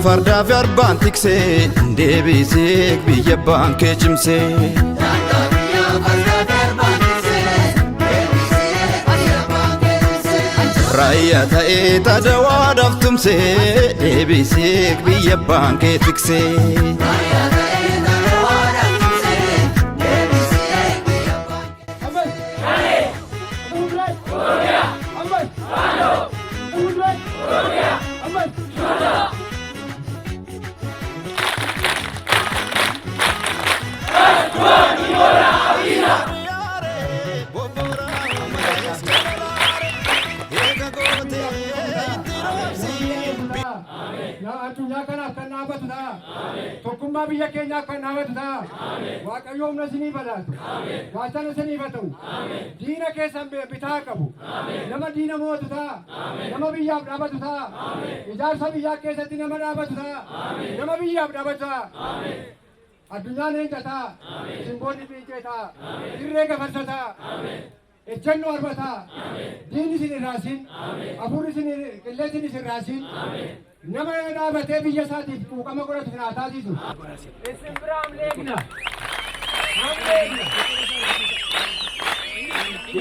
farda fi arbaan tiksee deebisee biyya baankee cimsee. Raayyaa ta'ee tadawaadhaaf tumsee deebisee biyya baankee tiksee. Tokkummaa biyya keenyaa kan dhaabatu ta'a. Waaqayyo humna isinii badhaatu. Gaachana isinii batamu. Diina keessan bitaa qabu. Nama diina mootu ta'a. Nama biyyaaf dhaabatu ta'a. Ijaarsa biyyaa keessatti nama dhaabatu ta'a. Nama biyyaaf dhaabatu ta'a. Addunyaan eenca ta'a. Simboonni fiicee ta'a. Dirree gafarsa ta'a. Ejjenno arba ta'a. Diinni isin irraasin. Hafuurri isin qilleensi isin raasin. Nama dhaabatee biyya isaatiif quuqama godhatu sinaa taasisu. Isin bira amleegna.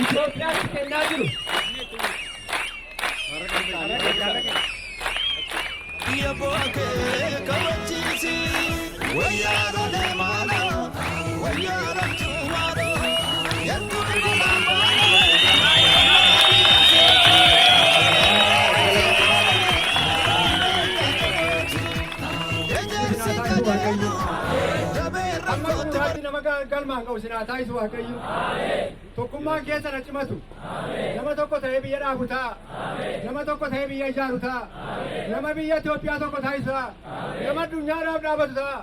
Itoophiyaatti kennaa jiru. Biyya bookee kabachiisi. Wayyaadha deemaadha. Wayyaadha tuumaadha. Yattuu dhibbaadha. Galmaan qabu sinaa taasisu Waaqayyo. Tokkummaan keessa na cimatu. Nama tokko ta'ee biyya dhaabu ta'a. Nama tokko ta'ee biyya ijaaru ta'a. Nama biyya Itoophiyaa tokko taasisu ta'a. Nama addunyaadhaaf dhaabatu ta'a.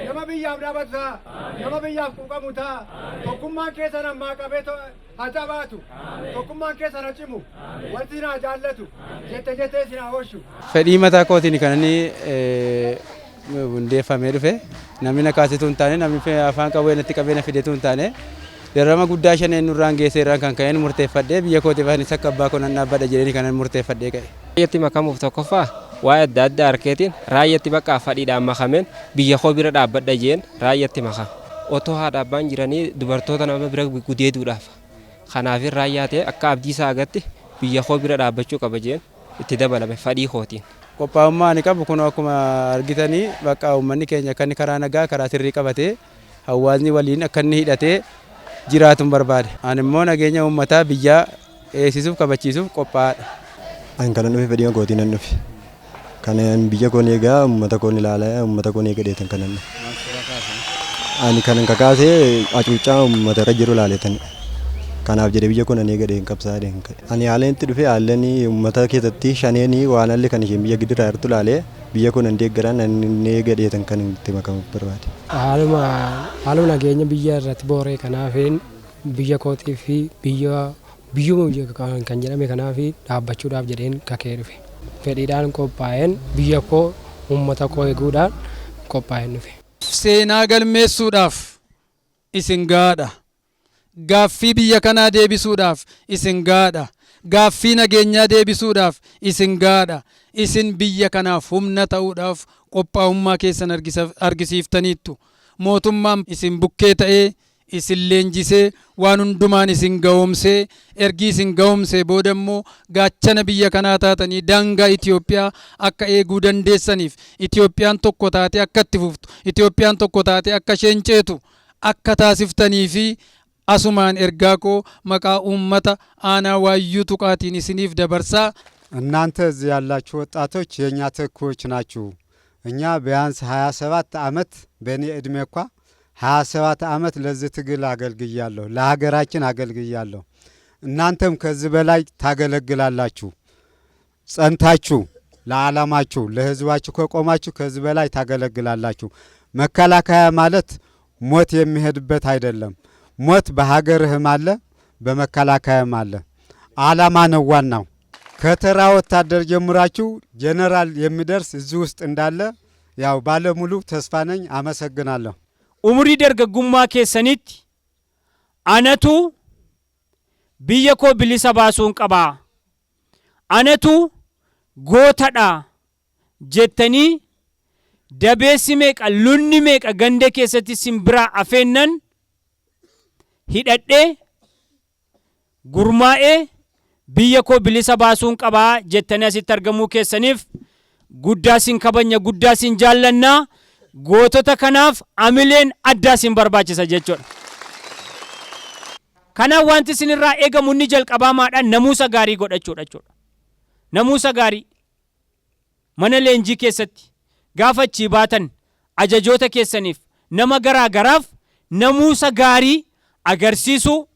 Nama biyyaaf dhaabatu ta'a. Nama biyyaaf quuqamu ta'a. Tokkummaan keessa namaa qabee haa jabaatu. Tokkummaan keessa na cimu. Wanti sinaa jaallatu. Jettee sinaa oolchu. Fedhii mataa kootiin kan inni hundeeffamee dhufe namni na kaasituu hin taane namni afaan qabeenyatti qabeenya fideetu hin taane darama guddaa shaneen nurraan geessee irraan kan ka'een murteeffadhee biyya kootiif anis akka abbaa koon dhaabbadha jedhanii kanan murteeffadhee ka'e. Raayyatti makamuuf tokkoffaa waa'ee adda addaa harkeetiin raayyatti bakka fadhiidhaan makameen biyya koo bira dhaabbadha jeen raayyatti makama. Otoo haadha abbaan jiranii dubartoota nama bira gudeeduudhaaf kanaaf raayyaa ta'e akka abdii isaa agatti biyya koo bira dhaabbachuu qaba jeen itti dabalame fadhii kootiin. Qophaa'ummaa ani qabu kun akkuma argitanii bakka uummanni keenya akka inni karaa nagaa karaa sirrii qabatee hawaasni waliin akka inni hidhatee jiraatu barbaade. Ani immoo nageenya uummataa biyyaa eegsisuuf kabachiisuuf qophaa'aadha. Ani kanan dhufe fedhii kootiin nan dhufe. Kanan biyya koon eegaa uummata koon ilaalaa uummata koon eegadheetan kanan. Ani kanan kakaasee hacuuccaa uummata irra jiru ilaaleetan. Kanaaf jedhee biyya kun ani eegadheen qabsaadhe. Ani haalatti dhufe haalonni uummata keessatti shaneeni waan alli kan isheen biyya gidduraa irratti ilaalee biyya kun ani deeggaraan ani eegadheetan kan itti makamu barbaade. Haaluma nageenya biyya irratti booree kanaafin biyya kootii fi biyyuma kan jedhame kanaaf dhaabbachuudhaaf jedheen kakee dhufe. Fedhiidhaan qophaa'een biyya koo uummata koo eeguudhaan qophaa'een dhufe. Seenaa galmeessuudhaaf isin gaadha. Gaaffii biyya kanaa deebisuudhaaf isin gaadha. Gaaffii nageenyaa deebisuudhaaf isin gaadha. Isin biyya kanaaf humna ta'uudhaaf qophaa'ummaa keessan argisiiftaniittu. Mootummaan isin bukkee ta'ee isin leenjisee waan hundumaan isin ga'oomsee ergi isin ga'oomsee booda immoo gaachana biyya kanaa taatanii daangaa Itoophiyaa akka eeguu dandeessaniif Itoophiyaan tokko taate akka itti fuftu Itoophiyaan tokko taate akka isheen ceetu akka taasiftanii fi asumaan ergaa koo maqaa uummata aanaa waayyuu tuqaatiin isiniif dabarsaa። እናንተ እዚህ ያላችሁ ወጣቶች የኛ ተኩዎች ናችሁ። እኛ ቢያንስ 27 ዓመት በእኔ እድሜ እንኳን 27 ዓመት ለዚህ ትግል አገልግያለሁ፣ ለሀገራችን አገልግያለሁ። እናንተም ከዚህ በላይ ታገለግላላችሁ። ጸንታችሁ ለዓላማችሁ ለህዝባችሁ ከቆማችሁ ከዚህ በላይ ታገለግላላችሁ። መከላከያ ማለት ሞት የሚሄድበት አይደለም። ሞት በሀገርህም አለ በመከላከያም አለ። ዓላማ ነው ዋናው። ከተራ ወታደር ጀምራችሁ ጀነራል የሚደርስ እዚህ ውስጥ እንዳለ ያው ባለሙሉ ተስፋ ነኝ። አመሰግናለሁ። ኡምሪ ደርገጉማ ኬሰኒት አነቱ ብየኮ ብሊሰ ባሱን ቀባ አነቱ ጎተዳ ጀተኒ dabeessi meeqa lunni meeqa ganda keessatti simbiraa afeennan hidhadhee gurmaa'ee biyya koo bilisa baasuun qabaa jettanii asitti argamuu keessaniif guddaa sin kabanya, guddaa sin jaallannaa. Gootota kanaaf amileen addaa sin barbaachisa jechuudha. Kanaaf wanti isinirraa eegamu inni jalqabaa maadhaan namuusa gaarii godhachuudha jechuudha. Namuusa gaarii mana leenjii keessatti gaafa achii baatan ajajoota keessaniif nama garaa garaaf namuusa gaarii agarsiisuu